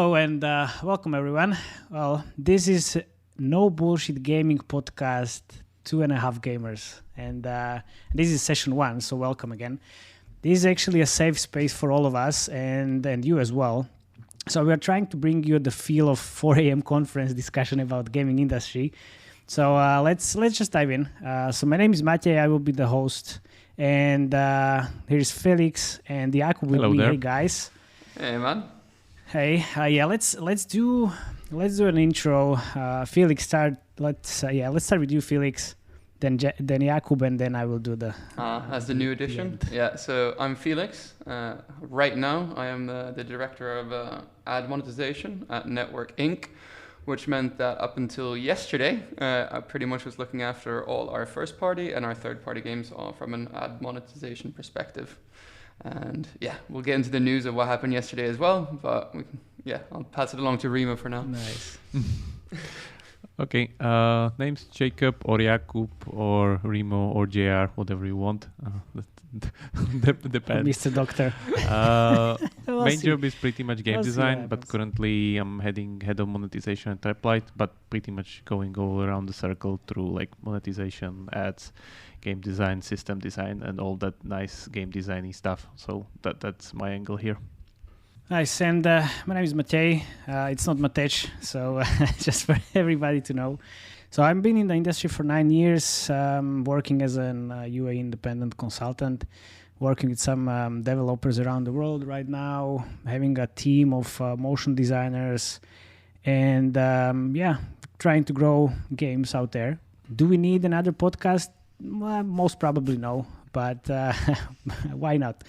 Hello and welcome everyone. Well, this is No Bullshit Gaming Podcast 2.5 Gamers, and this is session 1, so welcome again. This is actually a safe space for all of us and you as well. So we are trying to bring you the feel of 4 a.m. conference discussion about gaming industry. So let's just dive in. So my name is Matej, I will be the host, and here's Felix and Jakub with Hello me. there. Hey guys. Hey man. Hey, yeah, let's do an intro. Felix, start. Let's start with you, Felix. Then Jakub, and then I will do the. As the new addition. Yeah. So I'm Felix. Right now, I am the director of ad monetization at Network Inc., which meant that up until yesterday, I pretty much was looking after all our first-party and our third-party games from an ad monetization perspective. And yeah, we'll get into the news of what happened yesterday as well. But I'll pass it along to Remo for now. Nice. Okay, name's Jacob or Jakub or Remo or JR, whatever you want. Depends. Mr. Doctor. Main job is pretty much game design, but happens. currently I'm head of monetization at Triplight, but pretty much going all around the circle through like monetization, ads, game design, system design, and all that nice game designy stuff. So that's my angle here. Nice, and my name is Matej. It's not Matej, so just for everybody to know. So I've been in the industry for 9 years, working as an UA independent consultant, working with some developers around the world right now, having a team of motion designers, and trying to grow games out there. Do we need another podcast? Well, most probably no, but why not?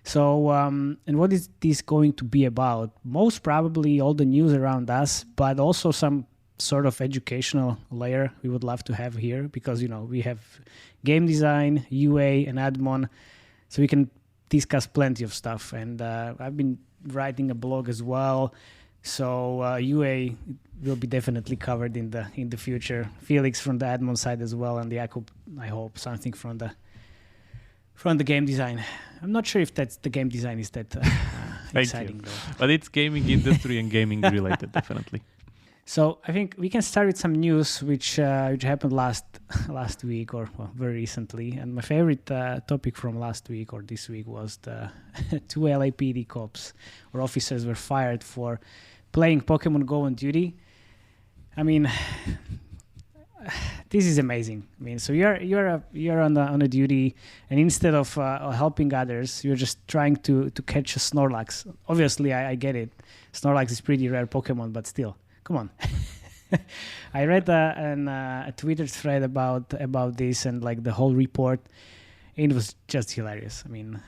So, and what is this going to be about? Most probably all the news around us, but also some sort of educational layer we would love to have here because, we have game design, UA, and admon, so we can discuss plenty of stuff. And I've been writing a blog as well, so UA will be definitely covered in the future. Felix from the admon side as well, and Jakub, I hope, something from the game design. I'm not sure if that's the game design is that exciting though. But it's gaming industry and gaming related, definitely. So I think we can start with some news which happened last week or very recently. And my favorite topic from last week or this week was the 2 LAPD cops or officers were fired for playing Pokemon Go on duty. I mean, this is amazing. I mean, so you're on a duty, and instead of helping others, you're just trying to catch a Snorlax. Obviously, I get it. Snorlax is pretty rare Pokemon, but still, come on. I read a Twitter thread about this and like the whole report. It was just hilarious. I mean,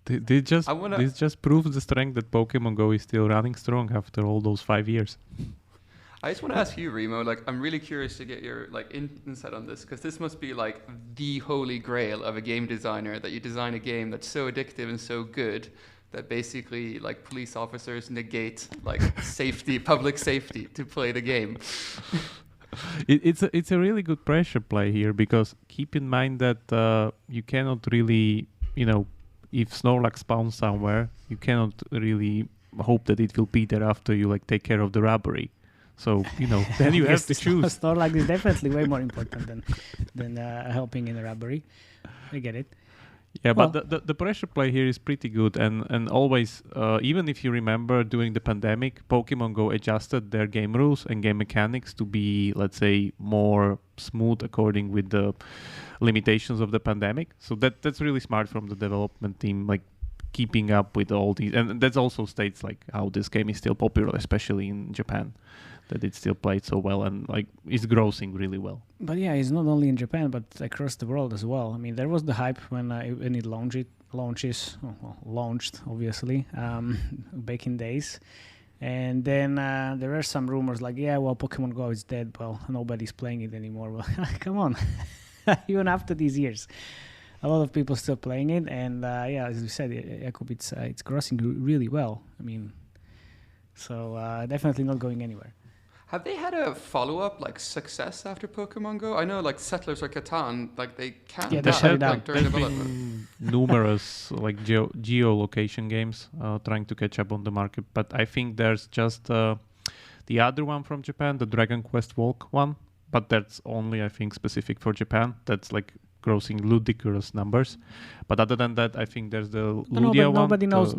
This just proves the strength that Pokemon Go is still running strong after all those 5 years. I just want to ask you, Remo, I'm really curious to get your insight on this, because this must be the holy grail of a game designer, that you design a game that's so addictive and so good that basically police officers negate safety, public safety to play the game. It's a really good pressure play here, because keep in mind that you cannot really, if Snorlax spawns somewhere, you cannot really hope that it will be there after you take care of the robbery. So, then you have to choose. Snorlax is definitely way more important than helping in a robbery. I get it. Yeah, but the pressure play here is pretty good. And always, even if you remember during the pandemic, Pokemon Go adjusted their game rules and game mechanics to be, let's say, more smooth according with the limitations of the pandemic. So that's really smart from the development team, keeping up with all these. And that also states how this game is still popular, especially in Japan, that it's still played so well and it's grossing really well. But yeah, it's not only in Japan but across the world as well. I mean, there was the hype when it launched obviously back in days, and then there were some rumors Pokemon Go is dead. Well, nobody's playing it anymore. Well, come on. Even after these years, a lot of people still playing it, and as you said, Jakub, it's grossing really well. I mean, so definitely not going anywhere. Have they had a follow-up, like, success after Pokemon Go? I know, like, Settlers of Catan, like, they can't Yeah, they shut it down. like, during There's development. been numerous like geolocation games trying to catch up on the market, but I think there's just the other one from Japan, the Dragon Quest Walk one, but that's only, I think, specific for Japan. That's like grossing ludicrous numbers. But other than that, I think there's the Ludia one.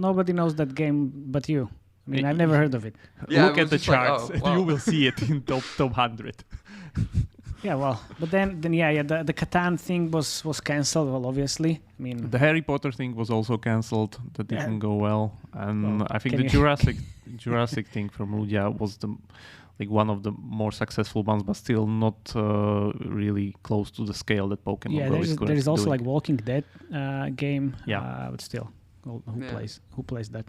Nobody knows that game but you. I mean, I've never heard of it. Yeah, Look it at was the just like, charts, oh, and wow. you will see it in top 100. Yeah, well, but then the Catan thing was cancelled. Well, obviously, I mean, The Harry Potter thing was also cancelled. That didn't go well. And Well, I think can the Jurassic thing from Ludia was one of the more successful ones, but still not really close to the scale that Pokemon Go is currently there is also doing. like Walking Dead game. Yeah. But still, who plays that?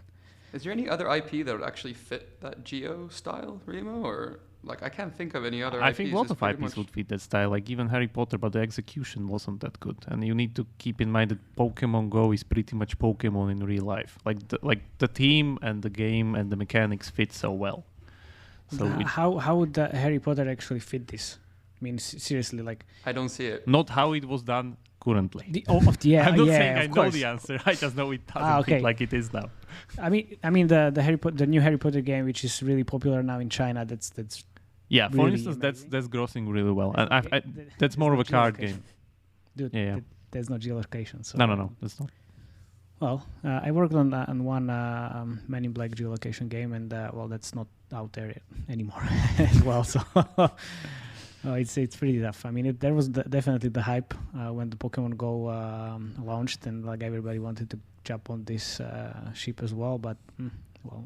Is there any other IP that would actually fit that Geo style, Remo? Or, like, I can't think of any other I IPs. think a lot It's of pretty IPs much- would fit that style, like even Harry Potter, but the execution wasn't that good. And you need to keep in mind that Pokemon Go is pretty much Pokemon in real life. Like the team and the game and the mechanics fit so well. So How would Harry Potter actually fit this? I mean, seriously, like I don't see it. not how it was done currently. I'm not saying I of know course. the answer. I just know it doesn't okay. fit like it is now. I mean the new Harry Potter game, which is really popular now in China. That's Yeah, for really instance, amazing. that's grossing really well. And that's more of a card game. Dude, Yeah. there's no geolocation. So No, that's not. Well, I worked on one Men in Black geolocation game, and well, that's not out there anymore as well. So it's pretty tough. I mean, there was definitely the hype when the Pokemon Go launched, and like everybody wanted to jump on this ship as well. But well,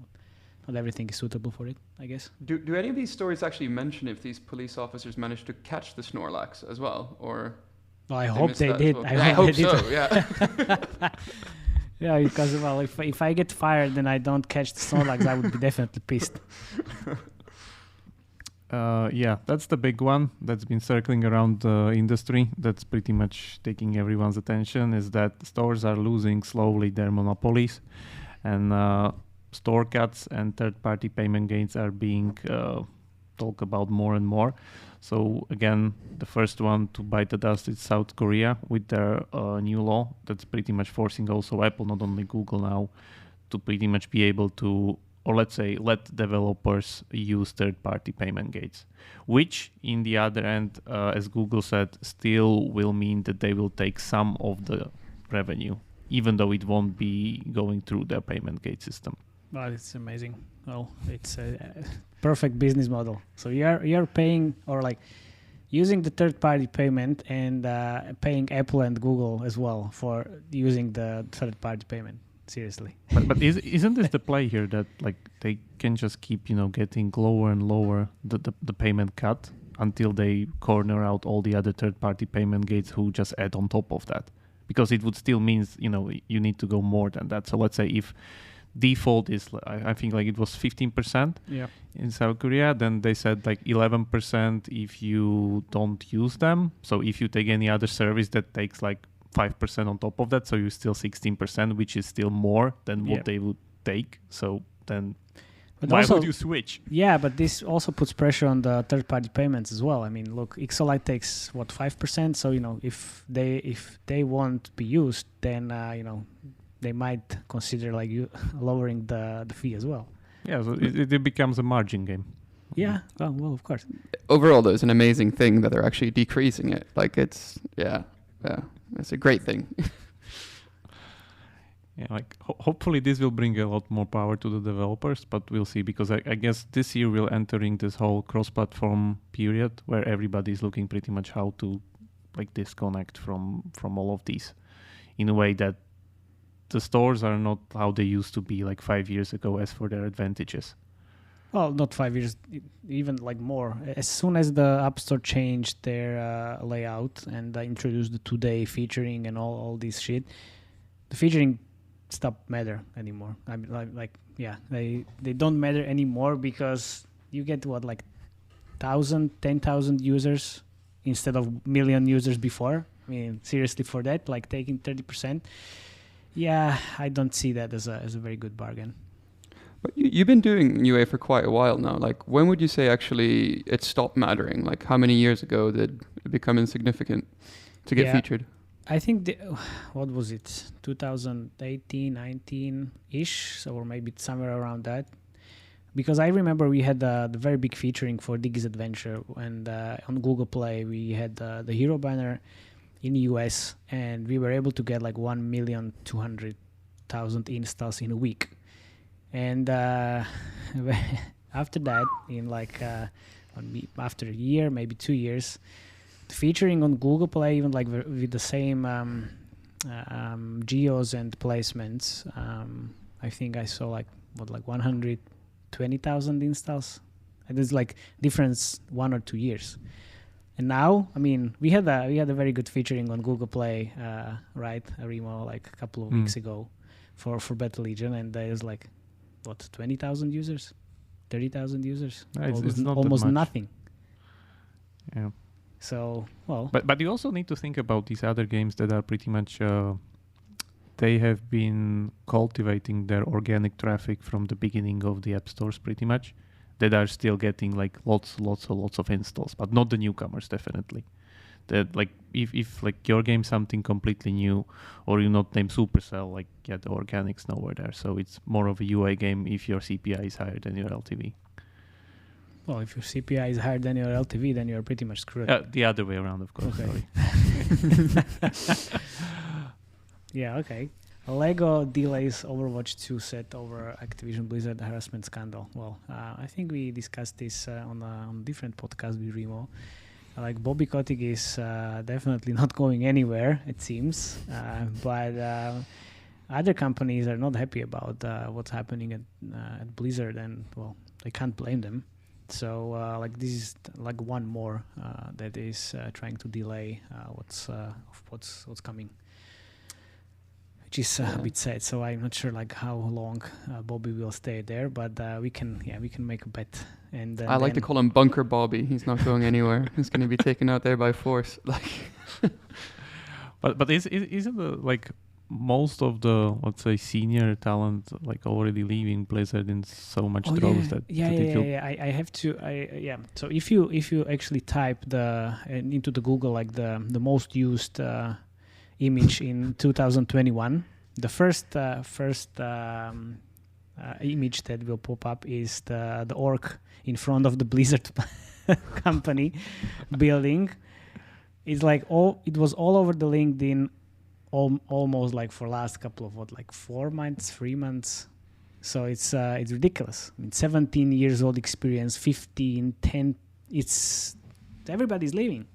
not everything is suitable for it, I guess. Do any of these stories actually mention if these police officers managed to catch the Snorlax as well, or? Well, I they hope missed they that as did. well? I hope they did. so. Yeah. Yeah, because well, if I get fired and I don't catch the Snorlax, I would be definitely pissed. Yeah, that's the big one that's been circling around the industry. That's pretty much taking everyone's attention, is that stores are losing slowly their monopolies, and store cuts and third-party payment gains are being talked about more and more. So again, the first one to bite the dust is South Korea with their new law that's pretty much forcing also Apple, not only Google now, to pretty much be able to, or let's say, let developers use third-party payment gates, which in the other end, as Google said, still will mean that they will take some of the revenue, even though it won't be going through their payment gate system. Well, it's amazing. Well, it's a perfect business model. So you're paying, or like using the third-party payment and paying Apple and Google as well for using the third-party payment. Seriously. But isn't this the play here, that like they can just keep getting lower and lower the payment cut until they corner out all the other third-party payment gates who just add on top of that? Because it would still means you need to go more than that. So let's say if default is, I think like it was 15% in South Korea, then they said like 11% if you don't use them. So if you take any other service, that takes like 5% on top of that, so you're still 16%, which is still more than what they would take. So then why would you switch? Yeah, but this also puts pressure on the third-party payments as well. I mean, look, Ixolite takes 5%. So if they won't be used, then they might consider like lowering the fee as well. Yeah, so it becomes a margin game. Yeah, well, of course. Overall, though, it's an amazing thing that they're actually decreasing it. Like it's a great thing. Yeah, like hopefully this will bring a lot more power to the developers, but we'll see, because I guess this year we're entering this whole cross-platform period where everybody is looking pretty much how to like disconnect from all of these in a way that the stores are not how they used to be like 5 years ago as for their advantages. Well, not 5 years, even like more. As soon as the App Store changed their layout and introduced the 2-day featuring and all this shit, the featuring stopped matter anymore. I mean, they don't matter anymore because you get 10,000 users instead of million users before. I mean, seriously, for that, like taking 30%. Yeah, I don't see that as a very good bargain. But you've been doing UA for quite a while now. Like, when would you say actually it stopped mattering? Like, how many years ago did it become insignificant to get featured? I think, what was it, 2018, 19-ish, or maybe somewhere around that. Because I remember we had the very big featuring for Diggy's Adventure, and on Google Play we had the hero banner in the US, and we were able to get like 1,200,000 installs in a week. And after that, in like after a year, maybe 2 years, featuring on Google Play, even like with the same geos and placements, I think I saw like 120,000 installs. And there's like difference 1 or 2 years. And now, I mean, we had a very good featuring on Google Play, right, Remo, like a couple of weeks ago for Battle Legion, and there's like 20,000 users, 30,000 users, it's not almost much. nothing. Yeah. So, well, but you also need to think about these other games that are pretty much they have been cultivating their organic traffic from the beginning of the app stores pretty much, that are still getting like lots of installs, but not the newcomers, definitely. That like if like your game something completely new, or you're not named Supercell, like the organic's nowhere there. So it's more of a UA game if your CPI is higher than your LTV. well, if your CPI is higher than your LTV, then you're pretty much screwed. The other way around, of course. Okay. Sorry. Yeah, okay. Lego delays Overwatch 2 set over Activision Blizzard harassment scandal. Well, I think we discussed this on a different podcast with Remo. Like Bobby Kotick is definitely not going anywhere, it seems. But other companies are not happy about what's happening at Blizzard, and well, they can't blame them. So like this is like one more that is trying to delay what's coming, which is a bit sad. So I'm not sure like how long Bobby will stay there, but we can make a bet. And I like to call him Bunker Bobby. He's not going anywhere. He's going to be taken out there by force. Like, but isn't the like most of the, let's say, senior talent like already leaving Blizzard in so much droves that I have to So if you actually type into the Google like the most used image in 2021, the first image that will pop up is the orc in front of the Blizzard company building. It's like it was all over the LinkedIn, almost like for last couple of 3 months. So it's ridiculous. I mean, 17 years old experience, 15, 10. It's everybody's leaving.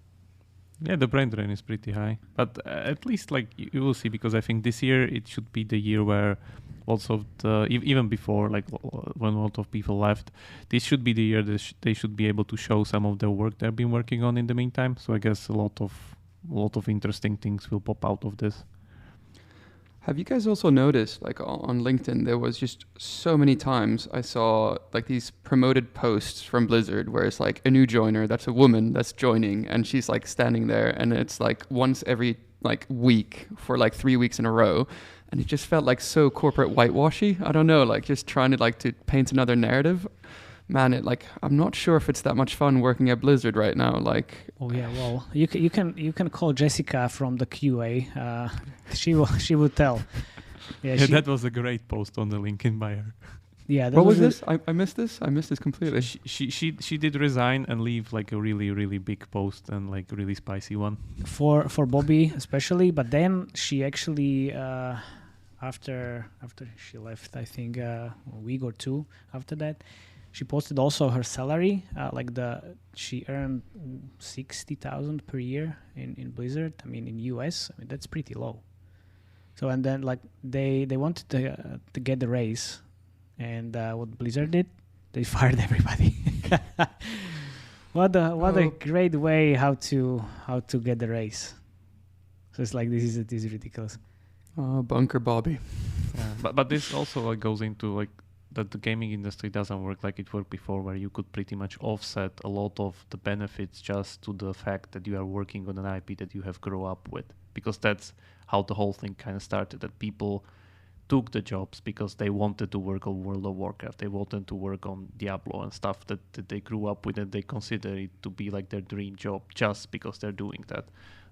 Yeah, the brain drain is pretty high, but at least like you will see, because I think this year it should be the year where lots of even before, like when a lot of people left, this should be the year that they should be able to show some of the work they've been working on in the meantime. So I guess a lot of interesting things will pop out of this. have you guys also noticed, like on LinkedIn, there was just so many times I saw like these promoted posts from Blizzard where it's like a new joiner, that's a woman that's joining, and she's like standing there, and it's like once every like week for like 3 weeks in a row, and it just felt like so corporate whitewashy. I don't know, like just trying to paint another narrative. Man, I'm not sure if it's that much fun working at Blizzard right now. Like, oh yeah, well, you can call Jessica from the QA. She will tell. Yeah, that was a great post on the LinkedIn by her. Yeah, what was this? I missed this. I missed this completely. She did resign and leave like a really, really big post, and like a really spicy one for Bobby especially. But then she actually after she left, I think a week or two after that, she posted also her salary. She earned 60,000 per year in Blizzard. I mean, in US, I mean that's pretty low. So and then like they wanted to get the raise, and what Blizzard did, they fired everybody. What a great way how to get the raise. So it's like this is ridiculous. Bunker Bobby. But this also like goes into like that the gaming industry doesn't work like it worked before, where you could pretty much offset a lot of the benefits just to the fact that you are working on an IP that you have grown up with, because that's how the whole thing kind of started, that people took the jobs because they wanted to work on World of Warcraft. They wanted to work on Diablo and stuff that they grew up with, and they consider it to be like their dream job just because they're doing that.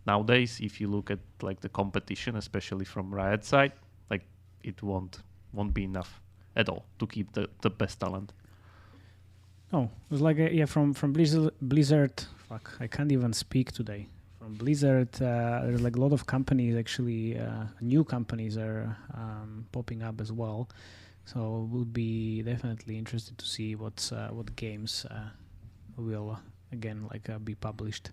Nowadays, if you look at like the competition, especially from Riot side, like it won't be enough at all to keep the best talent. Oh, it was like from Blizzard. Fuck, I can't even speak today. From Blizzard, there's like a lot of companies actually. New companies are popping up as well. So we'll be definitely interested to see what games will again be published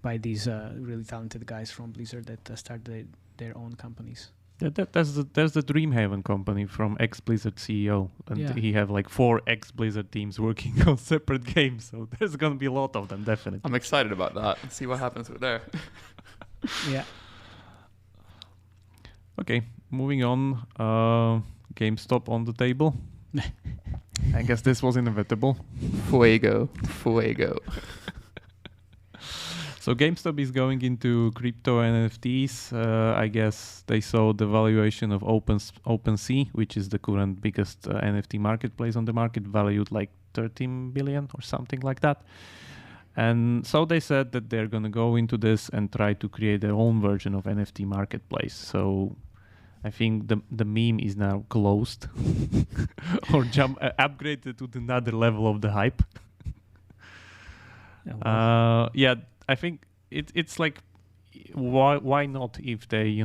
by these really talented guys from Blizzard that started their own companies. That's the Dreamhaven company from ex-Blizzard CEO, and he have like 4 ex-Blizzard teams working on separate games, so there's gonna be a lot of them, definitely. I'm excited about that. Let's see what happens with there. Yeah. Okay, moving on. GameStop on the table. I guess this was inevitable. Fuego. So GameStop is going into crypto NFTs. I guess they saw the valuation of OpenSea, which is the current biggest NFT marketplace on the market, valued like 13 billion or something like that. And so they said that they're going to go into this and try to create their own version of NFT marketplace. So I think the meme is now closed or upgraded to another level of the hype. I think it's like why not, if they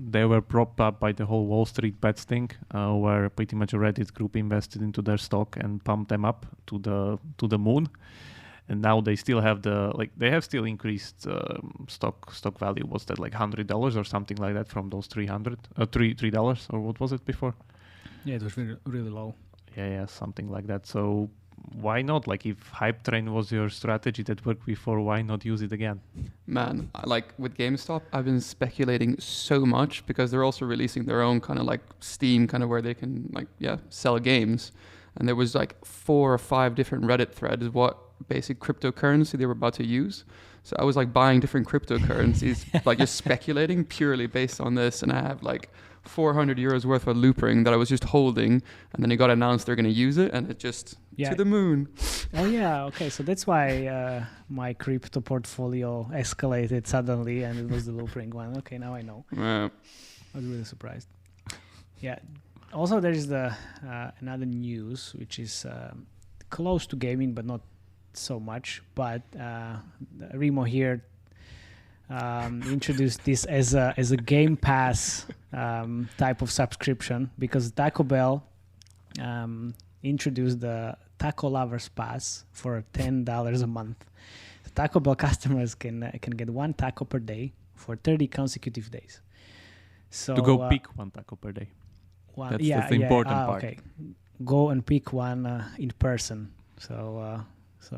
they were propped up by the whole Wall Street bets thing, where pretty much a Reddit group invested into their stock and pumped them up to the moon, and now they still have they have still increased stock value. Was that like $100 or something like that from those $3 or what was it before? Yeah, it was really, really low. Yeah, something like that. So why not? Like, if hype train was your strategy that worked before, why not use it again? Man, like with GameStop, I've been speculating so much because they're also releasing their own kind of like Steam kind of where they can sell games. And there was like 4 or 5 different Reddit threads what basic cryptocurrency they were about to use. So I was like buying different cryptocurrencies, like just speculating purely based on this. And I have like 400 euros worth of loop ring that I was just holding, and then it got announced they're going to use it, and it just to the moon. Oh yeah, okay, so that's why my crypto portfolio escalated suddenly, and it was the loop ring one. Okay, now I know. I was really surprised. Yeah. Also, there is the another news which is close to gaming, but not so much. But Remo here introduced this as a Game Pass type of subscription, because Taco Bell introduced the Taco Lovers Pass for $10 a month. The Taco Bell customers can get 1 taco per day for 30 consecutive days. So to go pick 1 taco per day. That's the important part. Okay. Go and pick one in person. So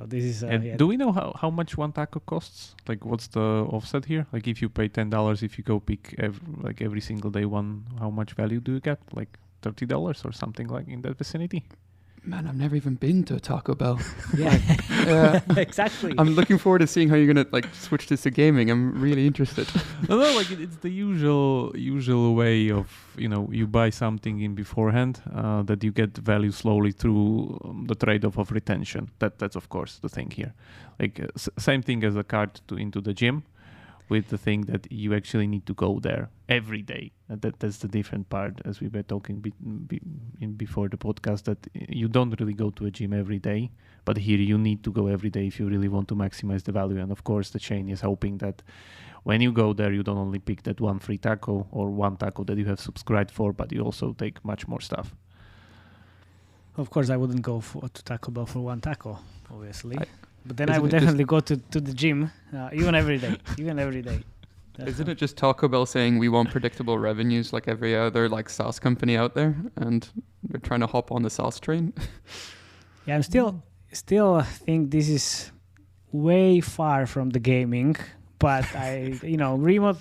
this is. Do we know how much 1 taco costs? Like, what's the offset here? Like, if you pay $10, if you go pick every single day one, how much value do you get? Like $30 or something like in that vicinity? Man, I've never even been to a Taco Bell. Yeah, exactly. I'm looking forward to seeing how you're gonna switch this to gaming. I'm really interested. No, it's the usual way of you buy something in beforehand that you get value slowly through the trade-off of retention. That's of course the thing here. Like same thing as a card into the gym, with the thing that you actually need to go there every day. That's the different part, as we were talking before the podcast, that you don't really go to a gym every day, but here you need to go every day if you really want to maximize the value. And of course, the chain is hoping that when you go there, you don't only pick that 1 free taco or 1 taco that you have subscribed for, but you also take much more stuff. Of course, I wouldn't go to Taco Bell for 1 taco, obviously. But then I would definitely go to the gym, even every day. Isn't it just Taco Bell saying we want predictable revenues like every other SaaS company out there, and they're trying to hop on the SaaS train? Yeah, I'm still think this is way far from the gaming, but Remo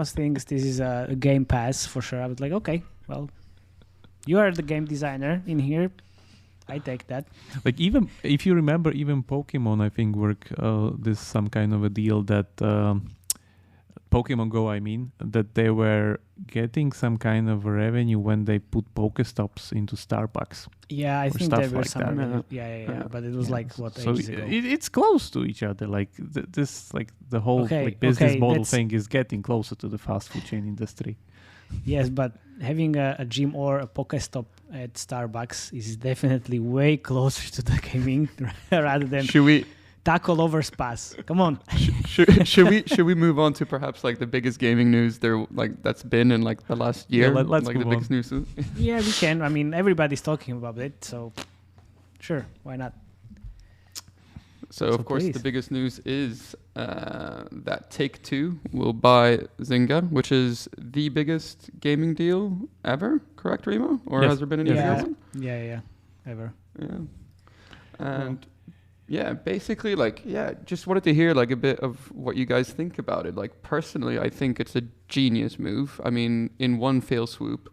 thinks this is a Game Pass for sure. I was like, okay, well, you are the game designer in here. I take that. Like, even if you remember, even Pokemon, I think, work this some kind of a deal that Pokemon Go, I mean, that they were getting some kind of revenue when they put Pokestops into Starbucks. Yeah, I or think stuff there were like some that. revenue. Yeah. But it was like what So ages ago. it's close to each other. Like this, like the whole business model thing is getting closer to the fast food chain industry. Yes, but having a gym or a Pokestop at Starbucks is definitely way closer to the gaming rather than taco lovers pass. Come on. should we move on to perhaps like the biggest gaming news there like that's been in like the last year? Yeah, let's like move the biggest news. Yeah, we can. I mean, everybody's talking about it, so sure, why not? So of course, the biggest news is that Take-Two will buy Zynga, which is the biggest gaming deal ever. Correct, Remo? Or has there been any other one? Yeah, ever. Yeah. And basically, just wanted to hear like a bit of what you guys think about it. Like personally, I think it's a genius move. I mean, in one fell swoop,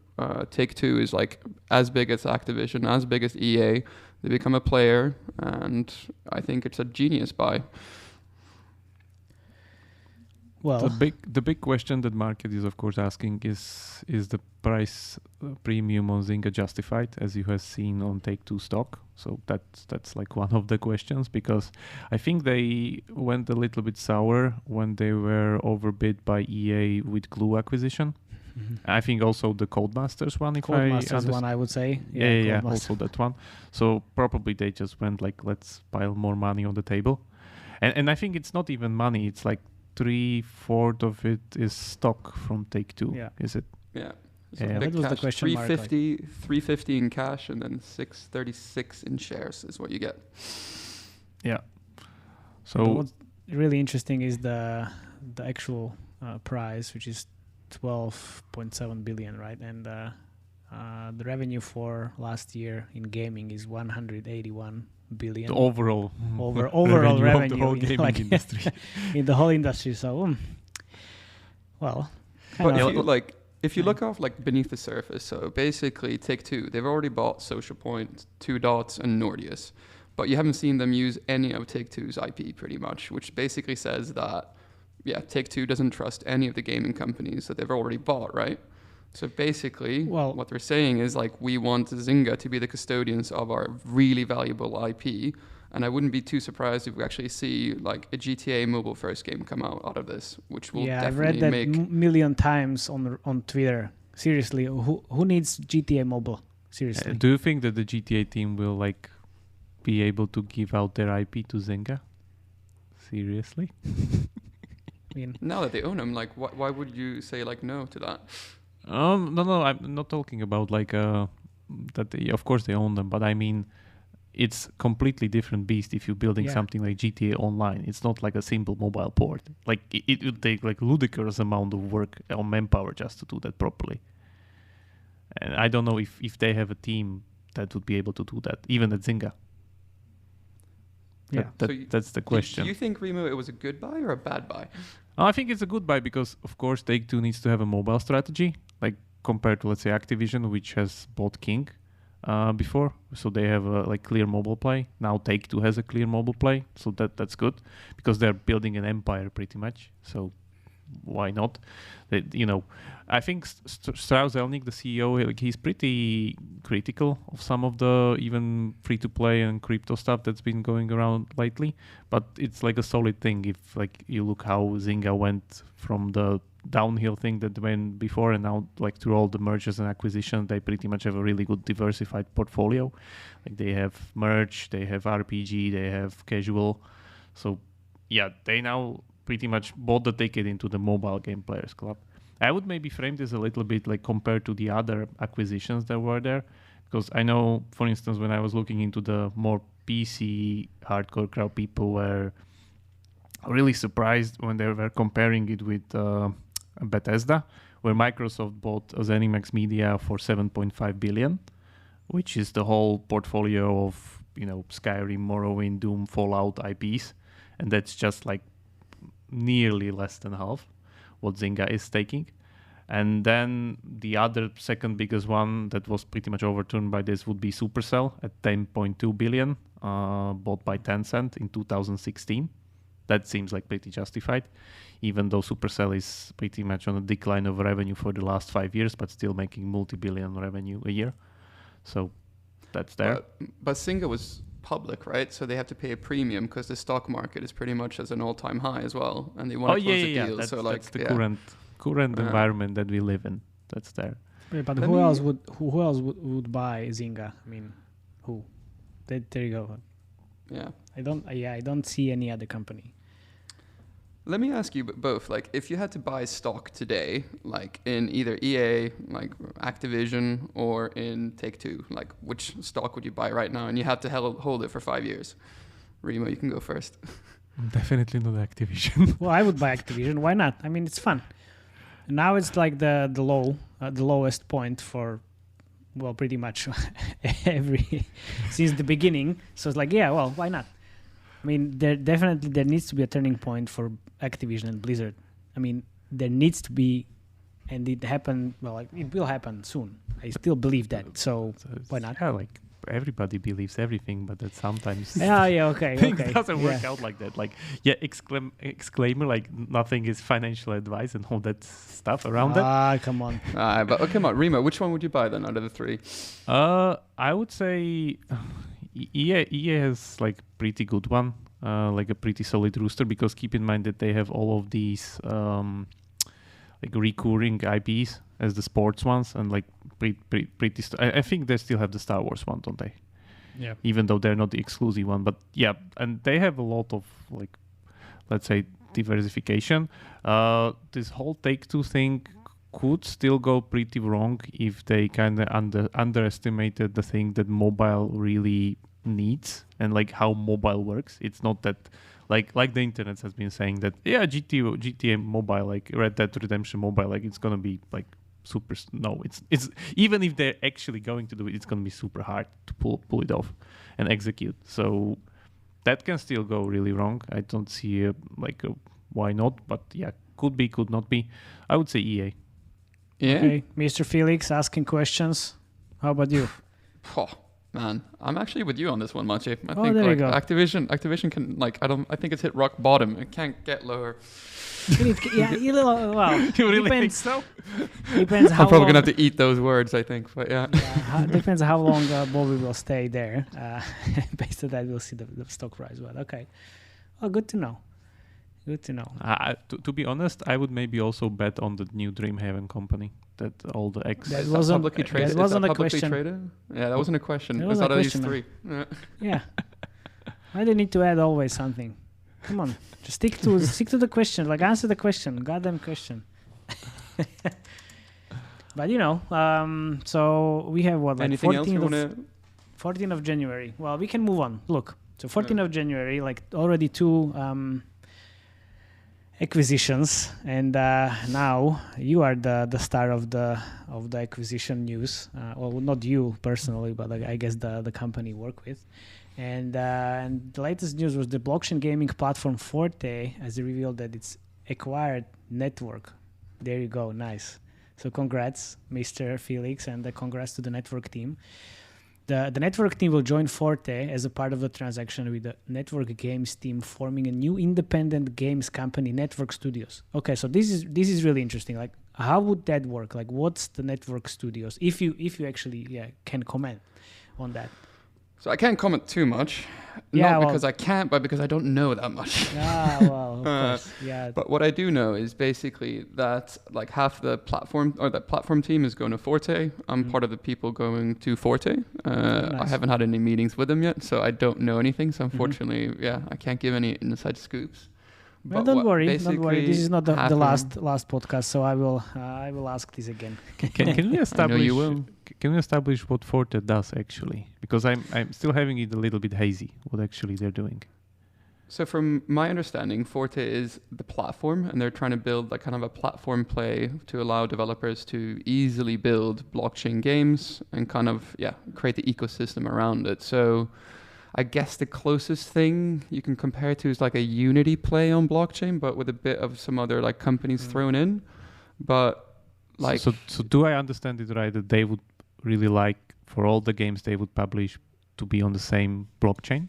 Take-Two is like as big as Activision, as big as EA. They become a player, and I think it's a genius buy. Well, the big question that market is of course asking is the price premium on Zynga justified, as you have seen on Take-Two stock? So that's like one of the questions, because I think they went a little bit sour when they were overbid by EA with Glue acquisition. Mm-hmm. I think also the Codemasters one, Codemasters one, I would say. Yeah, also that one. So probably they just went like, let's pile more money on the table. And I think it's not even money, it's like 3/4 of it is stock from Take-Two, is it? Yeah. So that was the question 350 in cash, and then 636 in shares is what you get. Yeah. So what's really interesting is the actual price, which is 12.7 billion, right? And the revenue for last year in gaming is 181 billion. The overall revenue of the whole gaming industry. In the whole industry. So, well, but if you look off like beneath the surface, so basically Take-Two, they've already bought Social Point, Two Dots, and Nordeus, but you haven't seen them use any of Take-Two's IP pretty much, which basically says that Take-Two doesn't trust any of the gaming companies that they've already bought, right? So basically, what they're saying is like, we want Zynga to be the custodians of our really valuable IP, and I wouldn't be too surprised if we actually see like a GTA mobile first game come out of this, which will definitely I've read that million times on Twitter. Seriously, who needs GTA mobile? Seriously. Do you think that the GTA team will like be able to give out their IP to Zynga? Seriously? I mean, now that they own them, like why would you say like no to that? No, I'm not talking about like that. Of course they own them, but I mean, it's completely different beast if you're building something like GTA Online. It's not like a simple mobile port. Like it would take like ludicrous amount of work on manpower just to do that properly. And I don't know if they have a team that would be able to do that, even at Zynga. That's the question. Do you think, Remo, it was a good buy or a bad buy? I think it's a good buy because, of course, Take-Two needs to have a mobile strategy, like compared to, let's say, Activision, which has bought King before. So they have a like clear mobile play. Now Take-Two has a clear mobile play, so that's good because they're building an empire pretty much. So why not? I think Strauss-Zelnick, the CEO, like, he's pretty critical of some of the even free-to-play and crypto stuff that's been going around lately. But it's like a solid thing if like you look how Zynga went from the downhill thing that went before, and now like through all the mergers and acquisitions, they pretty much have a really good diversified portfolio. Like they have merge, they have RPG, they have casual. So yeah, they now pretty much bought the ticket into the mobile game players club. I would maybe frame this a little bit like compared to the other acquisitions that were there, because I know, for instance, when I was looking into the more PC hardcore crowd, people were really surprised when they were comparing it with Bethesda, where Microsoft bought ZeniMax Media for 7.5 billion, which is the whole portfolio of Skyrim, Morrowind, Doom, Fallout IPs, and that's just like nearly less than half what Zynga is taking. And then the other second biggest one that was pretty much overturned by this would be Supercell at 10.2 billion, bought by Tencent in 2016. that seems like pretty justified, even though Supercell is pretty much on a decline of revenue for the last 5 years, but still making multi-billion revenue a year. So that's there. But Zynga was public, right? So they have to pay a premium because the stock market is pretty much as an all-time high as well, and they want to close a deal. That's the current environment that we live in. That's there. Yeah, but who else would buy Zynga? I mean, who? There you go. Yeah. I don't see any other company. Let me ask you both, like, if you had to buy stock today, like in either EA, like Activision, or in Take-Two, like which stock would you buy right now? And you had to hold it for 5 years. Remo, you can go first. Definitely not Activision. Well, I would buy Activision. Why not? I mean, it's fun. Now it's like the lowest point for, well, pretty much since the beginning. So it's like, yeah, well, why not? I mean, there needs to be a turning point for Activision and Blizzard. I mean, there needs to be, and it happened. Well, like, it will happen soon. I still believe that. So why not? Yeah, like everybody believes everything, but that sometimes okay. It doesn't work out like that. Like, exclaimer, like nothing is financial advice and all that stuff around that. Come on. But come on, Remo, which one would you buy then out of the three? I would say EA has like pretty good one, like a pretty solid rooster, because keep in mind that they have all of these like recurring IPs as the sports ones, and like pretty. I think they still have the Star Wars one, don't they? Yeah. Even though they're not the exclusive one, but yeah, and they have a lot of like, let's say, diversification. This whole Take-Two thing could still go pretty wrong if they kind of underestimated the thing that mobile really needs and like how mobile works. It's not that like the internet has been saying that GTA mobile, like Red Dead Redemption mobile, like it's gonna be like super. No, it's even if they're actually going to do it, it's gonna be super hard to pull it off and execute. So that can still go really wrong. I don't see why not, but yeah, could be, could not be. I would say EA. Yeah. Okay, Mr. Felix asking questions. How about you? Oh, man, I'm actually with you on this one, Maciej. I there think you like go. Activision can I think it's hit rock bottom. It can't get lower. Well, You really think depends. so? Depends how I'm probably long, gonna have to eat those words, I think. But yeah. depends how long Bobby will stay there. Based on that, we'll see the stock price. But okay, well, good to know. Good to know. To be honest, I would maybe also bet on the new Dreamhaven company. That all the That wasn't publicly traded. That wasn't a publicly question. Traded? Yeah, that wasn't a question. It It was wasn't out a of these question, three. Yeah. Why do you need to add always something? Come on, just stick to the question. Like, answer the question. Goddamn question. But so we have what, like Anything else you want to? 14th of January. Well, we can move on. Look, so 14th of January, like already two acquisitions, and now you are the star of the acquisition news. Well, not you personally, but I guess the company you work with. And the latest news was the blockchain gaming platform Forte has revealed that it's acquired Network. There you go, nice. So congrats, Mr. Felix, and congrats to the Network team. The Network team will join Forte as a part of the transaction, with the Network Games team forming a new independent games company, Network Studios. Okay, so this is really interesting. Like, how would that work? Like, what's the Network Studios? If you actually can comment on that. So I can't comment too much, because I can't, but because I don't know that much. Well, of course, yeah. But what I do know is basically that like half the platform, or that platform team, is going to Forte. I'm part of the people going to Forte. Nice. I haven't had any meetings with them yet, so I don't know anything. So unfortunately, I can't give any inside scoops. Well, don't worry. This is not the last podcast, so I will ask this again. Can we establish? I know you will. Can we establish what Forte does actually? Because I'm still having it a little bit hazy. What actually they're doing? So from my understanding, Forte is the platform, and they're trying to build like kind of a platform play to allow developers to easily build blockchain games and kind of create the ecosystem around it. So I guess the closest thing you can compare to is like a Unity play on blockchain, but with a bit of some other like companies thrown in. But like, so do I understand it right that they would really like for all the games they would publish to be on the same blockchain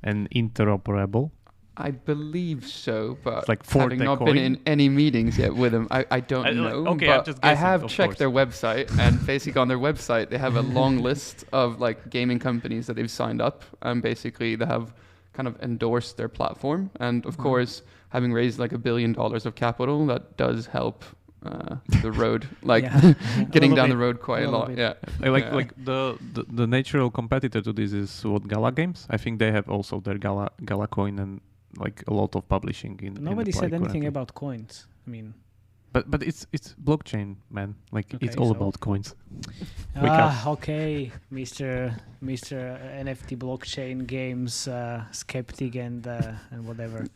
and interoperable? I believe so, but It's like for having the not coin? been in any meetings yet with them, I don't know. okay, but I'm just I guessing, have of checked course. their website, and basically on their website they have a long list of like gaming companies that they've signed up, and basically they have kind of endorsed their platform. And of course, having raised like $1 billion of capital, that does help the road, like getting down the road quite a lot. bit. Yeah, Like the natural competitor to this is what Gala Games. I think they have also their Gala coin and like a lot of publishing in. Nobody in the said play anything currently. about coins. I mean, But it's blockchain, man. Like Okay, it's all so- about coins. Wake up. okay, Mr. NFT blockchain games skeptic and whatever.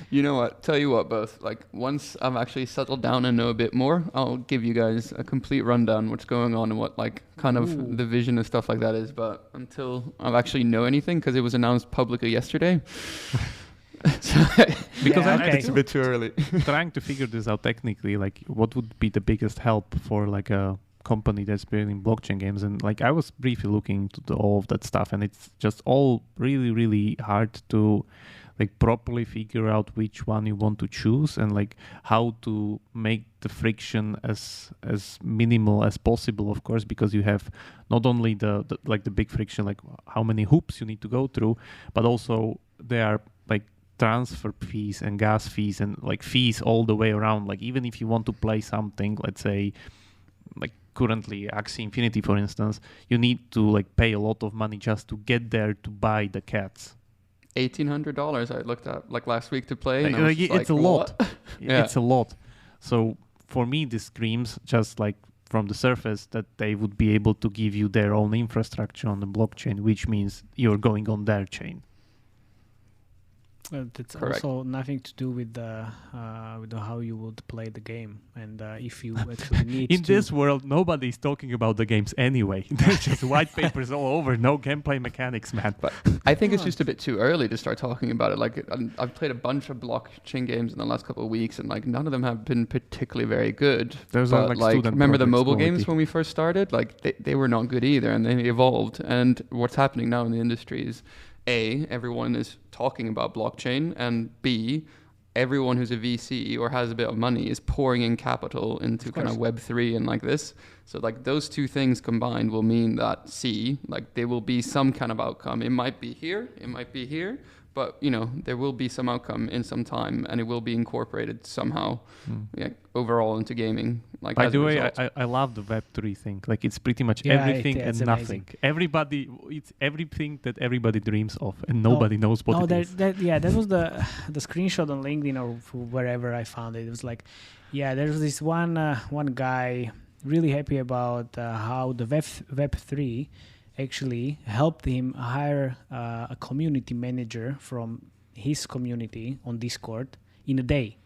you know what? Tell you what, both. Like once I've actually settled down and know a bit more, I'll give you guys a complete rundown what's going on and what like kind of Ooh. the vision and stuff like that is. But until I actually know anything, because it was announced publicly yesterday. So Because Yeah, I'm okay. it's a bit too early. trying to figure this out technically. Like, what would be the biggest help for like a company that's building blockchain games? And like, I was briefly looking into all of that stuff, and it's just all really, really hard to like properly figure out which one you want to choose and like how to make the friction as minimal as possible, of course, because you have not only the like the big friction, like how many hoops you need to go through, but also there are like transfer fees and gas fees and like fees all the way around. Like even if you want to play something, let's say like currently Axie Infinity, for instance, you need to like pay a lot of money just to get there to buy the cats. $1,800 I looked at like last week to play. And I was Like, just it's like, a lot. "What?" Yeah. It's a lot. So for me, this screams just like from the surface that they would be able to give you their own infrastructure on the blockchain, which means you're going on their chain. That's Correct. also nothing to do with how you would play the game, and if you actually need In to. this world, nobody is talking about the games anyway. There's just white papers all over, no gameplay mechanics, man. But I think it's just a bit too early to start talking about it. Like I've played a bunch of blockchain games in the last couple of weeks, and like none of them have been particularly very good. Those are But like student remember the projects mobile quality. games when we first started? Like they were not good either, and they evolved. And what's happening now in the industry is A, everyone is talking about blockchain, and B, everyone who's a VC or has a bit of money is pouring in capital into kind of Web3 and like this. So like those two things combined will mean that C, like there will be some kind of outcome. It might be here, it might be here, but you know, there will be some outcome in some time, and it will be incorporated somehow overall into gaming. Like By as the a way, result. I love the Web3 thing. Like it's pretty much Yeah, everything it's and nothing. Everybody, it's everything that everybody dreams of, and nobody knows what it is. That was the screenshot on LinkedIn or wherever I found it. It was like, there was this one guy really happy about how the Web3 actually helped him hire a community manager from his community on Discord in a day.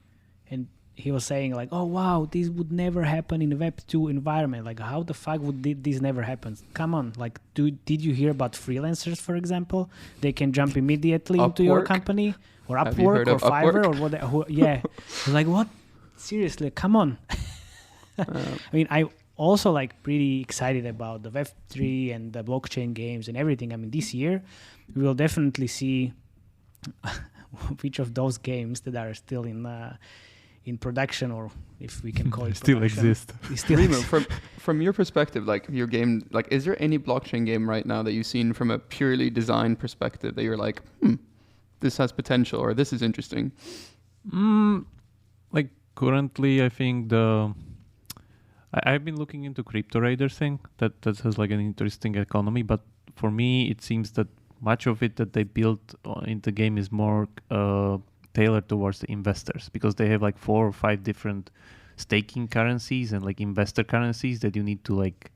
And he was saying like, oh wow, this would never happen in a Web2 environment. Like how the fuck would this never happen? Come on, like did you hear about freelancers, for example? They can jump immediately into your Upwork? company, or Have you Upwork heard or of Fiverr Upwork? or what? Yeah, like what? Seriously, come on. I mean, I also like pretty excited about the Web3 and the blockchain games and everything. I mean, this year we will definitely see which of those games that are still in production, or if we can call it Still production, exist. they still Remo, exist. from your perspective, like your game, like is there any blockchain game right now that you've seen from a purely design perspective that you're like, this has potential or this is interesting? Like currently, I think I've been looking into crypto trader thing that has like an interesting economy, but for me, it seems that much of it that they built in the game is more tailored towards the investors, because they have like 4 or 5 different staking currencies and like investor currencies that you need to like,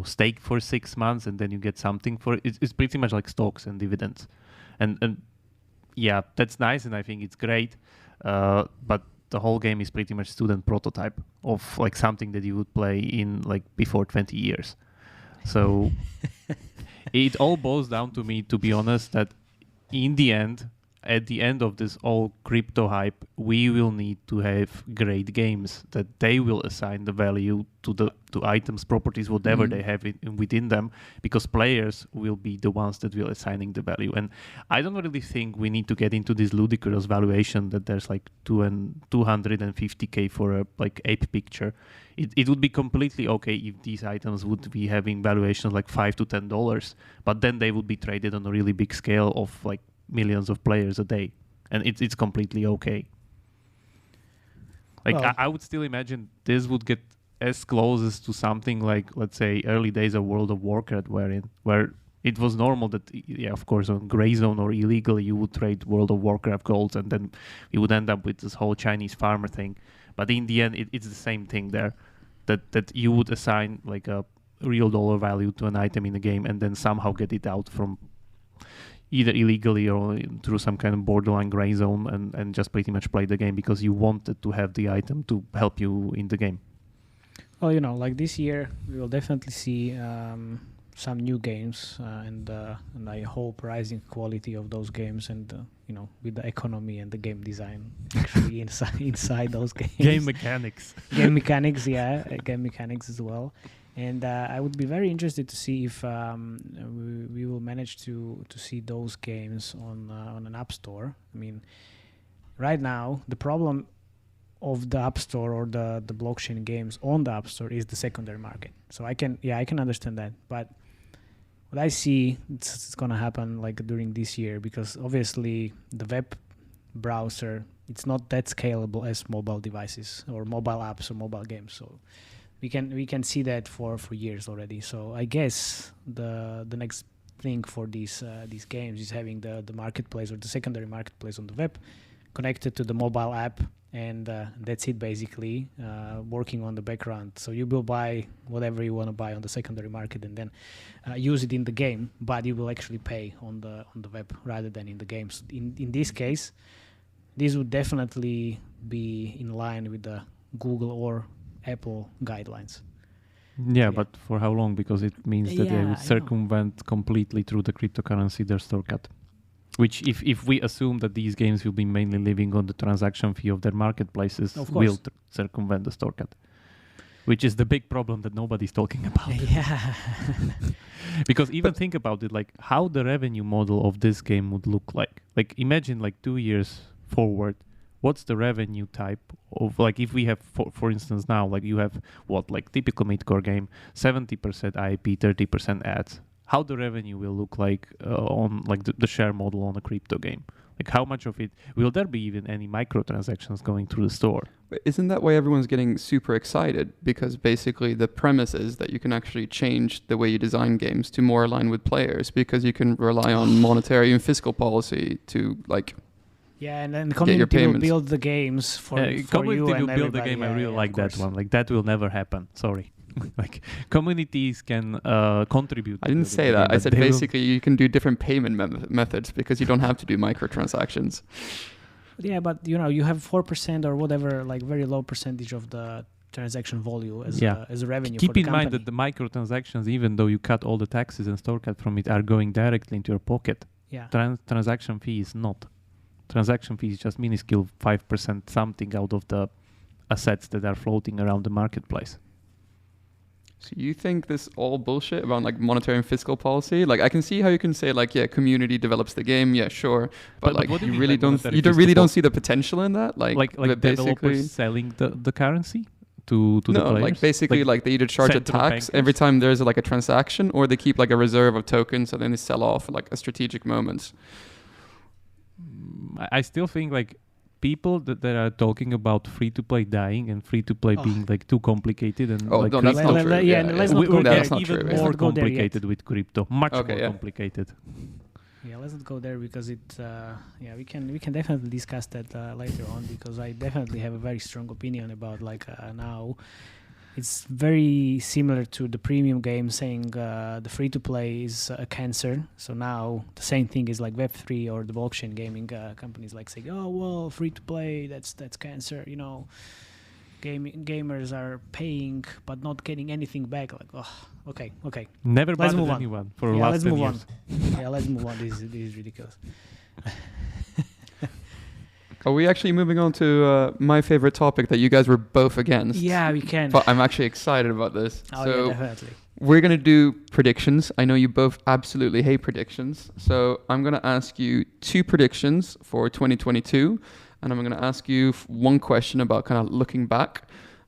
stake for 6 months and then you get something for it. It's pretty much like stocks and dividends. And yeah, that's nice. And I think it's great. But the whole game is pretty much student prototype of like something that you would play in like before 20 years. So it all boils down to me, to be honest, that in the end, at the end of this all crypto hype, we will need to have great games that they will assign the value to items, properties, whatever they have within them, because players will be the ones that will assigning the value. And I don't really think we need to get into this ludicrous valuation that there's like 250k for a like ape picture. It would be completely okay if these items would be having valuations like $5 to $10, but then they would be traded on a really big scale of like millions of players a day, and it's completely okay. Like I would still imagine this would get as close as to something like, let's say, early days of World of Warcraft, where it was normal that, of course, on gray zone or illegally you would trade World of Warcraft golds, and then you would end up with this whole Chinese farmer thing. But in the end, it's the same thing there, that you would assign like a real dollar value to an item in the game and then somehow get it out from either illegally or through some kind of borderline gray zone, and just pretty much play the game because you wanted to have the item to help you in the game. Well, like this year, we will definitely see some new games, and I hope rising quality of those games, and with the economy and the game design actually inside those games. Game mechanics. Game mechanics, game mechanics as well. And I would be very interested to see if we will manage to see those games on an app store. I mean, right now the problem of the app store or the blockchain games on the app store is the secondary market. So I can understand that, but what I see it's gonna happen like during this year, because obviously the web browser, it's not that scalable as mobile devices or mobile apps or mobile games. So we can see that for years already. So I guess the next thing for these games is having the marketplace or the secondary marketplace on the web connected to the mobile app, and that's it basically, working on the background. So you will buy whatever you want to buy on the secondary market and then use it in the game, but you will actually pay on the web rather than in the games. In this case, this would definitely be in line with the Google or Apple guidelines. Yeah, but for how long? Because it means that they would circumvent completely through the cryptocurrency their store cut. Which, if we assume that these games will be mainly living on the transaction fee of their marketplaces, will circumvent the store cut. Which is the big problem that nobody's talking about. Yeah. Because even think about it, like how the revenue model of this game would look like. Like imagine like 2 years forward, what's the revenue type of, like if we have, for instance now, like you have like typical mid-core game, 70% IP, 30% ads. How the revenue will look like on like the share model on a crypto game? Like how much of it, will there be even any microtransactions going through the store? But isn't that why everyone's getting super excited? Because basically the premise is that you can actually change the way you design games to more align with players, because you can rely on monetary and fiscal policy to like... Yeah, and then the community will build the games for community you and will build the game. I really like that one. Like that will never happen. Sorry. Like communities can contribute. I didn't say that. I said basically you can do different payment methods because you don't have to do microtransactions. Yeah, but you have 4% or whatever, like very low percentage of the transaction value as a revenue. Keep for the in mind that the microtransactions, even though you cut all the taxes and store cut from it, are going directly into your pocket. Yeah. Transaction fee is not. Transaction fee is just minuscule 5% something out of the assets that are floating around the marketplace. So you think this all bullshit about like monetary and fiscal policy? Like I can see how you can say like, yeah, community develops the game, yeah, sure, but like you really don't see the potential in that. Like developers selling the currency to the players. Like basically like they either charge a tax every time there's like a transaction, or they keep like a reserve of tokens and then they sell off like a strategic moment. I still think like people that are talking about free-to-play dying and free-to-play being like too complicated and like that's not true. Let's not go there. That's even more complicated with crypto. Much more complicated. Yeah, let's not go there because we can definitely discuss that later on, because I definitely have a very strong opinion about like now. It's very similar to the premium game saying the free-to-play is a cancer. So now the same thing is like Web3 or the blockchain gaming companies like saying, oh, well, free-to-play, that's cancer. Gamers are paying but not getting anything back. Like, oh, okay. Never bothered anyone for the last 10 years. Yeah, let's move on. This is ridiculous. Are we actually moving on to my favorite topic that you guys were both against? Yeah, we can. But I'm actually excited about this. Oh, so yeah, definitely. we're going to do predictions. I know you both absolutely hate predictions. So I'm going to ask you 2 predictions for 2022. And I'm going to ask you one question about kind of looking back.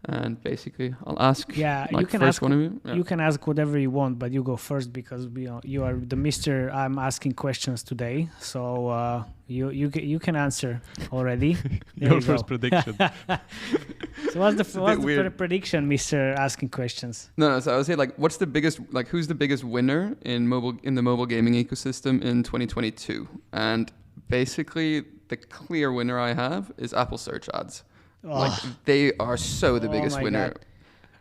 And basically, I'll ask. Yeah, like, you can first ask. one of you. Yeah. You can ask whatever you want, but you go first because you are the Mister. I'm asking questions today, so you can answer already. Your first prediction. So what's the prediction, Mister? Asking questions. No. So I would say, like, what's the biggest? Like, who's the biggest winner in the mobile gaming ecosystem in 2022? And basically, the clear winner I have is Apple search ads. Like, they are so the biggest winner.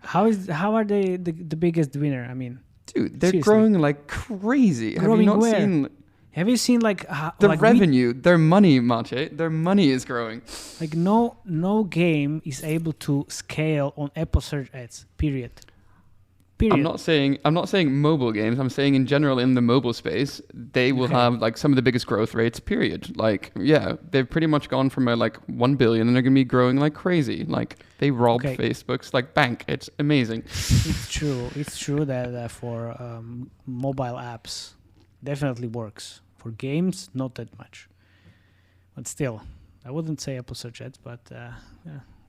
God. How are they the biggest winner? I mean, dude, they're seriously. growing like crazy. Growing Have you not where? seen Have you seen like the like revenue? Their money, Maciej. Their money is growing. like no game is able to scale on Apple search ads. Period. I'm not saying mobile games. I'm saying in general in the mobile space, they will have like some of the biggest growth rates. Period. Like, yeah, they've pretty much gone from like 1 billion, and they're gonna be growing like crazy. Like, they robbed Facebook's like bank. It's amazing. It's true. It's true that for mobile apps, definitely works. For games, not that much. But still, I wouldn't say Apple search ads, but yeah,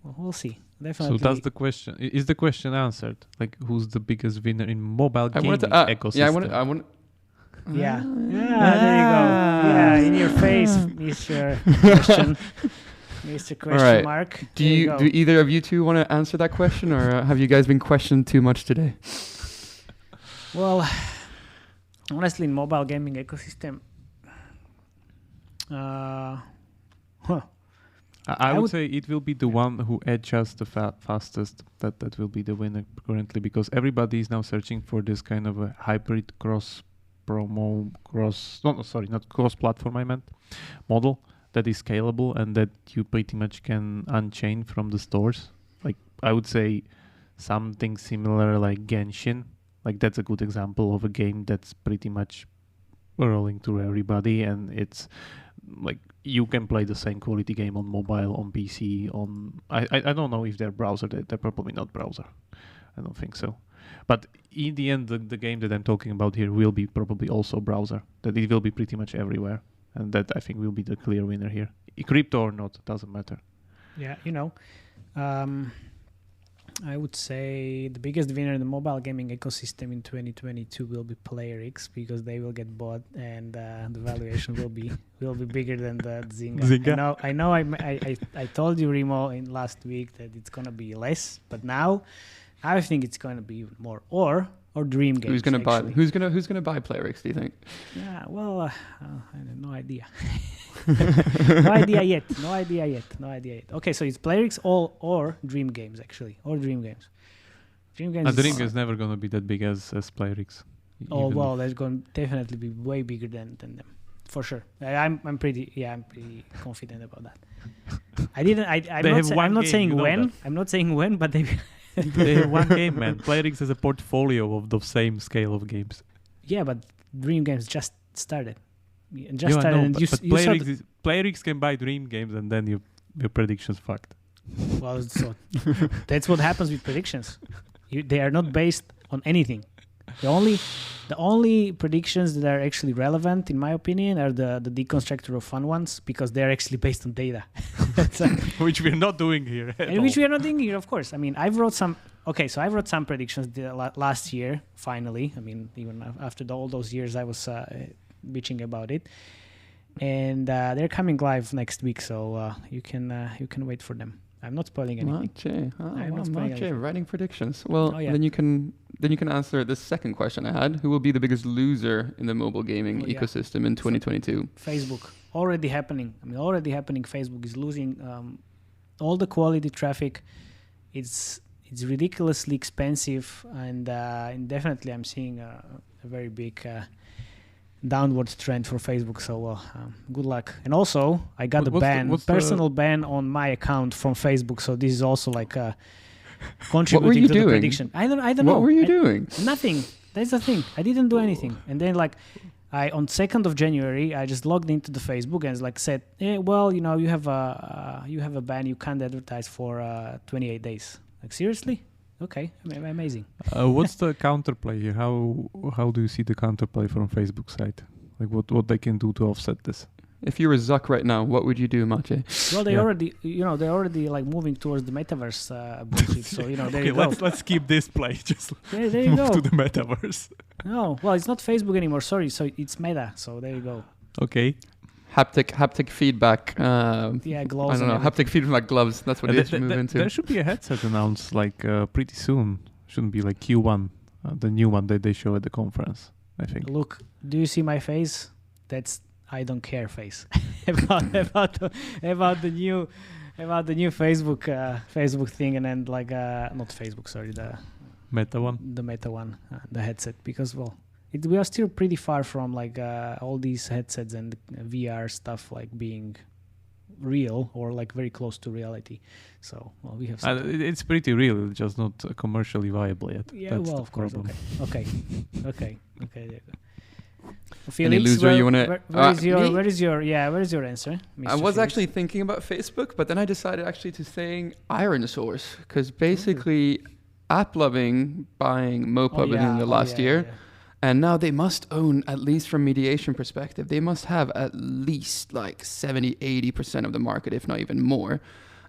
well, we'll see. Definitely. So that's the question. Is the question answered? Like, who's the biggest winner in mobile gaming ecosystem? Yeah, I want. Yeah. There you go. Yeah, in your face, Mr. Question. Mr. Question mark. Do either of you two want to answer that question, or have you guys been questioned too much today? Well, honestly, in mobile gaming ecosystem, I would say it will be the one who adjusts the fastest. That will be the winner currently, because everybody is now searching for this kind of a hybrid not cross-platform, I meant, model that is scalable and that you pretty much can unchain from the stores. Like, I would say something similar like Genshin. Like, that's a good example of a game that's pretty much rolling through everybody, and it's like you can play the same quality game on mobile, on PC, on I don't know if they're browser. They're probably not browser. I don't think so. But in the end, the game that I'm talking about here will be probably also browser. That it will be pretty much everywhere, and that I think will be the clear winner here. Crypto or not, doesn't matter. Yeah, I would say the biggest winner in the mobile gaming ecosystem in 2022 will be PlayerX, because they will get bought and the valuation will be bigger than the Zynga. I know. I told you, Remo, in last week that it's gonna be less, but now I think it's gonna be even more. Or Dream Games. Who's gonna buy PlayerX? Do you think? Yeah. Well, I have no idea. No idea yet. Okay, so it's PlayerX or Dream Games, actually. Or Dream Games. Dream Games is never going to be that big as PlayerX. Oh, well, that's going to definitely be way bigger than them. For sure. I'm pretty confident about that. I'm not saying when, but they they have one game, man. PlayerX has a portfolio of the same scale of games. Yeah, but Dream Games just started. PlayerX can buy Dream Games, and then your predictions fucked. Well, so that's what happens with predictions. They are not based on anything. The only predictions that are actually relevant, in my opinion, are the deconstructor of fun ones, because they're actually based on data. Which we're not doing here. Which we are not doing here, of course. I mean, I wrote some predictions last year, finally. I mean, even after all those years I was bitching about it. And they're coming live next week, so you can wait for them. I'm not spoiling anything. Maciej, writing predictions. Well, then you can answer the second question I had. Who will be the biggest loser in the mobile gaming ecosystem in 2022? Facebook. Already happening. Facebook is losing all the quality traffic. It's ridiculously expensive, and definitely I'm seeing a very big downward trend for Facebook. So good luck. And also, I got a personal ban on my account from Facebook. So this is also like contributing to the prediction. I don't know. What were you doing? Nothing. That's the thing. I didn't do anything. And then on 2nd of January, I just logged into the Facebook and like said, well, you have a ban. You can't advertise for 28 days. Like, seriously? Okay, amazing. What's the counterplay here? How do you see the counterplay from Facebook side? Like what they can do to offset this? If you were Zuck right now, what would you do, Maciej? Well, they're already like moving towards the metaverse bullshit. So there you go. Let's keep this play. Just there you move go. to the metaverse. No, well, it's not Facebook anymore. Sorry, so it's Meta. So there you go. Okay. Haptic feedback. Gloves. I don't know. Haptic feedback gloves. That's what it should move into. There should be a headset announced like pretty soon. Shouldn't be like Q1, the new one that they show at the conference, I think. Look, do you see my face? That's I don't care face about the new Facebook thing, and then like not Facebook, sorry, the Meta one, the headset, because we are still pretty far from like all these headsets and VR stuff like being real or like very close to reality. So we have it's pretty real, it's just not commercially viable yet. Yeah, that's of course. problem. Okay. There you go. Felix, any loser you want to? Where is your answer, Mr. I was Felix? actually thinking about Facebook, but then I decided actually to saying Iron Source, because basically AppLovin buying Mopub in the last year, and now they must own, at least from mediation perspective, they must have at least like 70-80% of the market, if not even more.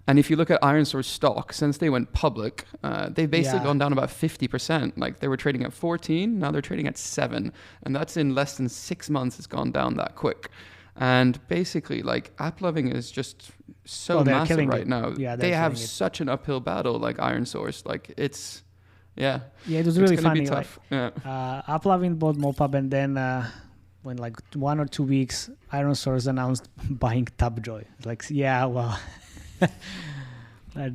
And if you look at Iron Source stock, since they went public, they've basically gone down about 50%. Like they were trading at 14, now they're trading at 7. And that's in less than 6 months, it's gone down that quick. And basically, like, AppLovin is just so massive right now. Yeah, they have such an uphill battle, like Iron Source. Like, it's, it was really funny. Be tough. AppLovin bought Mopub, and then when like 1 or 2 weeks, Iron Source announced buying Tapjoy. Like,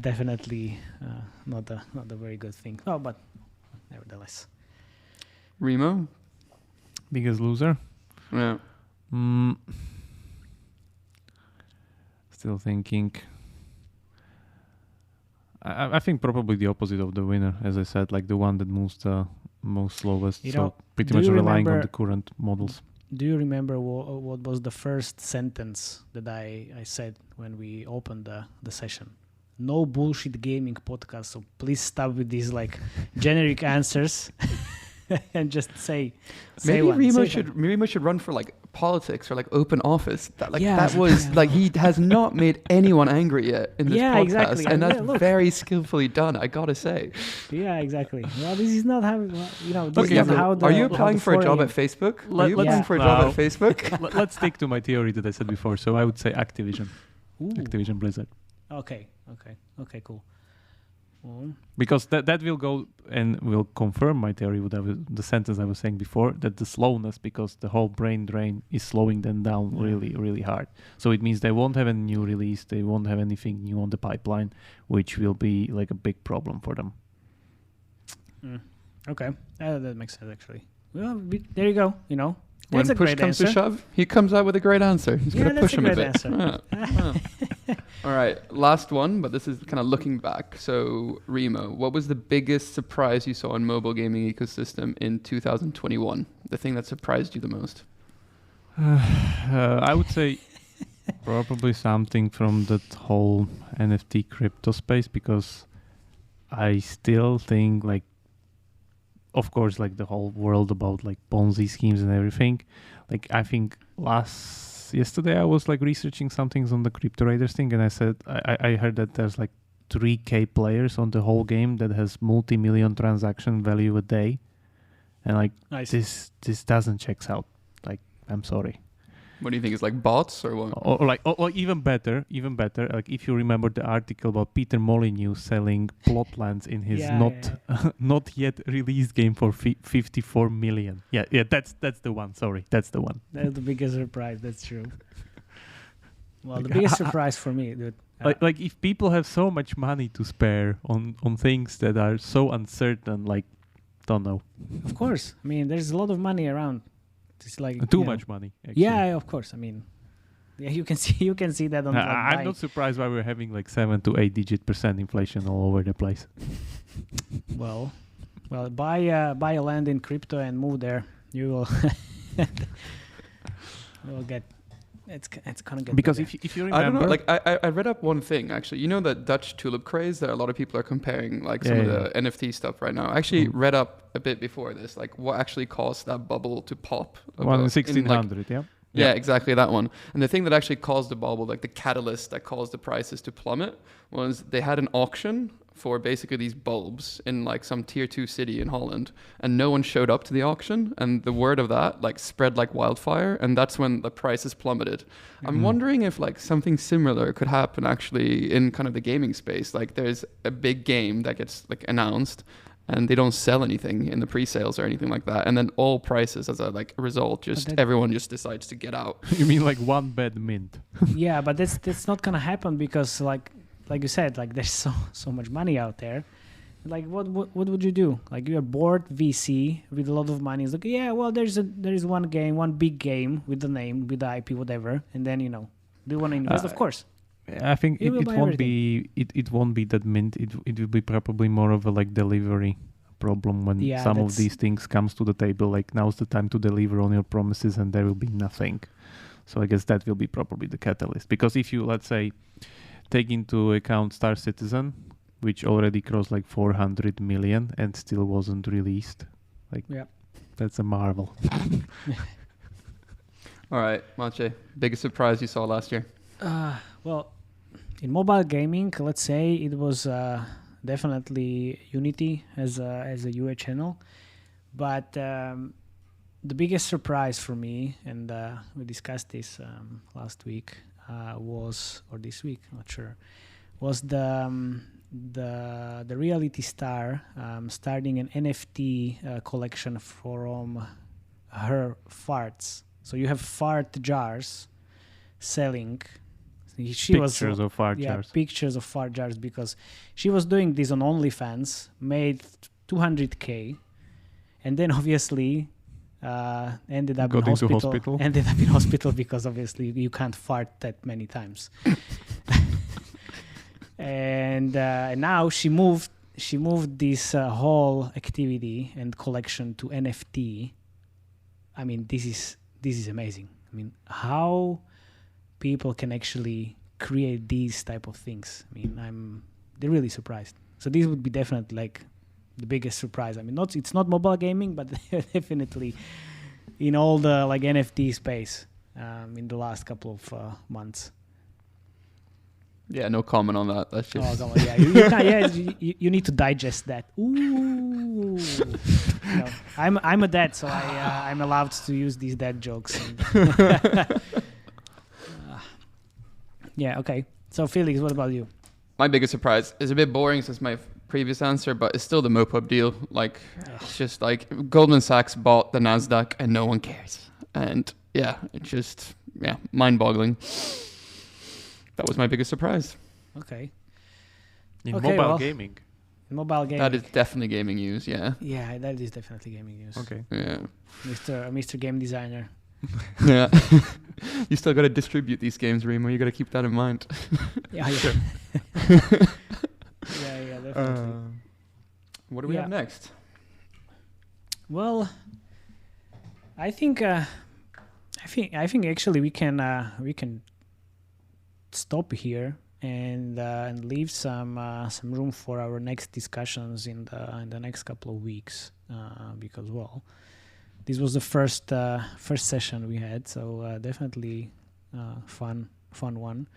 definitely not a very good thing. Oh, but nevertheless. Remo? Biggest loser? Yeah. Still thinking. I think probably the opposite of the winner, as I said, like the one that moves the most slowest. So pretty much relying on the current models. Do you remember what was the first sentence that I said when we opened the session? No bullshit gaming podcast, so please stop with these like generic answers and just say maybe Remo should run for like politics or like open office. That was like, he has not made anyone angry yet in this podcast. Exactly. And that's very skillfully done, I gotta say. Yeah, exactly. Well, this is not how this is how are you applying for a job at Facebook? Are you applying for a job at Facebook? Let's stick to my theory that I said before. So I would say Activision. Activision Blizzard. Okay, cool. Because that will go and will confirm my theory, the sentence I was saying before, that the slowness, because the whole brain drain is slowing them down really, really hard. So it means they won't have a new release, they won't have anything new on the pipeline, which will be like a big problem for them. Okay, that makes sense actually. Well, there you go. When push comes to shove, he comes out with a great answer. He's going to push him a bit. All right, last one, but this is kind of looking back. So, Remo, what was the biggest surprise you saw in mobile gaming ecosystem in 2021? The thing that surprised you the most? I would say probably something from that whole NFT crypto space, because I still think like, of course, like the whole world about like Ponzi schemes and everything. Like I think yesterday I was like researching some things on the crypto raiders thing, and I said I heard that there's like 3K players on the whole game that has multi-million transaction value a day, and like this doesn't checks out. Like I'm sorry. What do you think? It's like bots or what? Or even better. Like if you remember the article about Peter Molyneux selling plot lands in his not yet released game for 54 million. Yeah. That's the one. Sorry, that's the one. That's the biggest surprise. That's true. Well, like, the biggest surprise for me, dude. Like if people have so much money to spare on things that are so uncertain, like don't know. Of course, I mean there's a lot of money around. It's like too much money. Actually. Yeah, of course. I mean, you can see that on. I'm not surprised why we're having like 7 to 8 digit % inflation all over the place. Well, buy a land in crypto and move there. You will we'll get. It's gonna get Because better. if you I don't remember, know. Like I read up one thing actually. You know that Dutch tulip craze that a lot of people are comparing like some of the NFT stuff right now. I actually read up a bit before this, like what actually caused that bubble to pop. 1600, yeah. Yeah, exactly that one. And the thing that actually caused the bubble, like the catalyst that caused the prices to plummet, was they had an auction for basically these bulbs in like some tier 2 city in Holland, and no one showed up to the auction, and the word of that like spread like wildfire, and that's when the prices plummeted. I'm wondering if like something similar could happen actually in kind of the gaming space. Like there's a big game that gets like announced and they don't sell anything in the pre-sales or anything like that, and then all prices as a like result, just everyone just decides to get out. You mean like one bad mint? Yeah, but that's not gonna happen because like you said, like there's so much money out there. Like what would you do? Like you're bored VC with a lot of money. It's like, yeah, well there is one big game with the name, with the IP, whatever, and then do you want to invest? Of course. I think it won't be it won't be that mint. It will be probably more of a like delivery problem when some of these things comes to the table. Like now's the time to deliver on your promises, and there will be nothing. So I guess that will be probably the catalyst. Because if you, let's say, take into account Star Citizen, which already crossed like 400 million and still wasn't released, like that's a marvel. All right, Maciej, biggest surprise you saw last year? Well, in mobile gaming, let's say it was definitely Unity as a UA channel, but the biggest surprise for me, and we discussed this last week, or this week, not sure, was the Reality Star starting an NFT collection from her farts. So you have fart jars selling. Pictures of fart jars. Pictures of fart jars, because she was doing this on OnlyFans, made 200K, and then obviously ended up in hospital. Ended up in hospital because obviously you can't fart that many times. And now she moved this whole activity and collection to NFT. I mean, this is amazing. I mean, how people can actually create these type of things. I mean, they're really surprised. So this would be definitely like the biggest surprise. I mean, it's not mobile gaming, but definitely in all the like NFT space in the last couple of months. Yeah, no comment on that. That's just. Oh, come on, yeah, you need to digest that. Ooh, I'm a dad, so I'm allowed to use these dad jokes. Yeah, okay. So Felix, what about you? My biggest surprise is a bit boring since my previous answer, but it's still the Mopub deal. Like, it's just like Goldman Sachs bought the NASDAQ and no one cares. And yeah, it's just, mind-boggling. That was my biggest surprise. Okay. In mobile gaming. Mobile gaming. That is definitely gaming news, yeah. Yeah, that is definitely gaming news. Okay. Yeah. Mr. Game Designer. Yeah. You still got to distribute these games, Remo. You got to keep that in mind. Yeah. Yeah, definitely. What do we have next? Well, I think actually we can stop here and leave some room for our next discussions in the next couple of weeks, because this was the first session we had, so definitely fun one.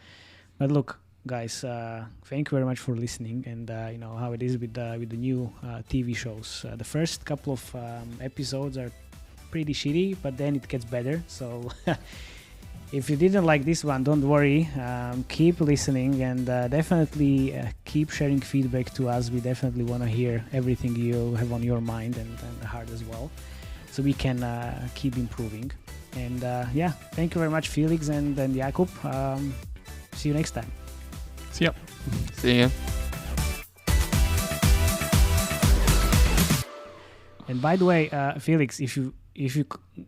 But look, guys, thank you very much for listening. And you know how it is with the new TV shows. The first couple of episodes are pretty shitty, but then it gets better. So if you didn't like this one, don't worry. Keep listening and definitely keep sharing feedback to us. We definitely want to hear everything you have on your mind and heart as well, so we can keep improving. And thank you very much, Felix and Jakub. See you next time. See ya. See ya. And by the way, Felix, if you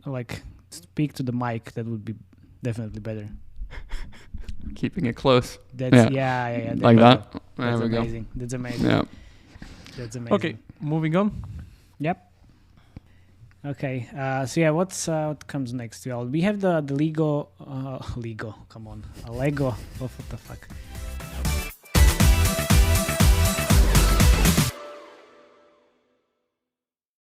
like speak to the mic, that would be definitely better. Keeping it close. That's yeah. Like that. That's there we amazing. go. That's amazing. Yeah. That's amazing. Okay, moving on. Yep. Okay. So yeah, what comes next? Well, we have the Lego. Lego. Come on, a Lego. Oh, what the fuck?